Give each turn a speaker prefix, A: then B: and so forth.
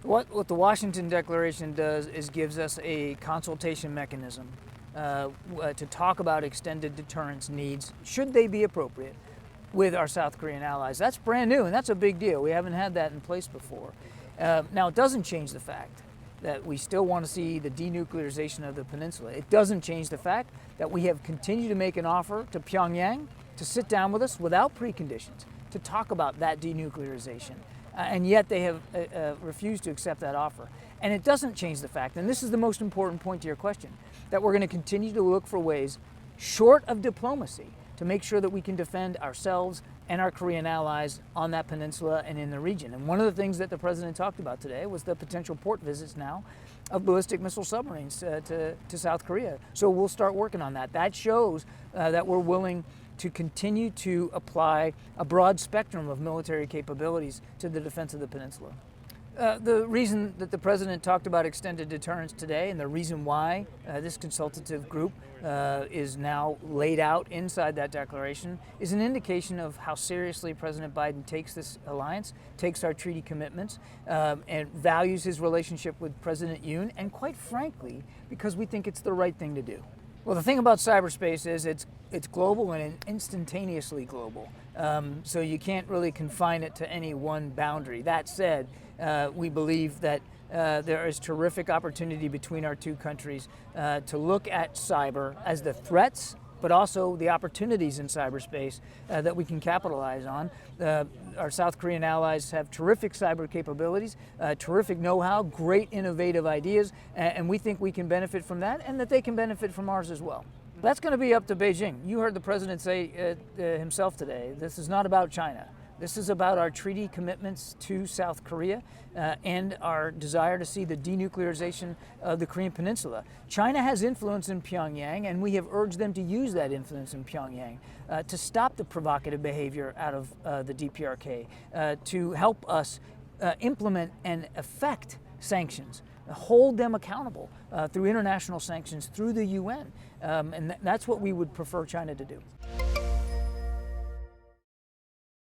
A: What the Washington Declaration does is gives us a consultation mechanism to talk about extended deterrence needs, should they be appropriate, with our South Korean allies. That's brand new, and that's a big deal. We haven't had that in place before. Now, it doesn't change the fact that we still want to see the denuclearization of the peninsula. It doesn't change the fact that we have continued to make an offer to Pyongyang to sit down with us without preconditions to talk about that denuclearization. And yet they have refused to accept that offer. And it doesn't change the fact, and this is the most important point to your question, that we're going to continue to look for ways, short of diplomacy, to make sure that we can defend ourselves and our Korean allies on that peninsula and in the region. And one of the things that the president talked about today was the potential port visits now of ballistic missile submarines to South Korea. So we'll start working on that. That shows that we're willing to continue to apply a broad spectrum of military capabilities to the defense of the peninsula. The reason that the president talked about extended deterrence today, and the reason why this consultative group is now laid out inside that declaration, is an indication of how seriously President Biden takes this alliance, takes our treaty commitments, and values his relationship with President Yoon, and quite frankly, because we think it's the right thing to do. Well, the thing about cyberspace is it's global and instantaneously global. So you can't really confine it to any one boundary. That said, we believe that there is terrific opportunity between our two countries to look at cyber as the threats, but also the opportunities in cyberspace that we can capitalize on. Our South Korean allies have terrific cyber capabilities, terrific know-how, great innovative ideas, and we think we can benefit from that and that they can benefit from ours as well. That's going to be up to Beijing. You heard the president say himself today, this is not about China. This is about our treaty commitments to South Korea and our desire to see the denuclearization of the Korean Peninsula. China has influence in Pyongyang, and we have urged them to use that influence in Pyongyang to stop the provocative behavior out of the DPRK, to help us implement and effect sanctions, hold them accountable through international sanctions, through the UN. And that's what we would prefer China to do.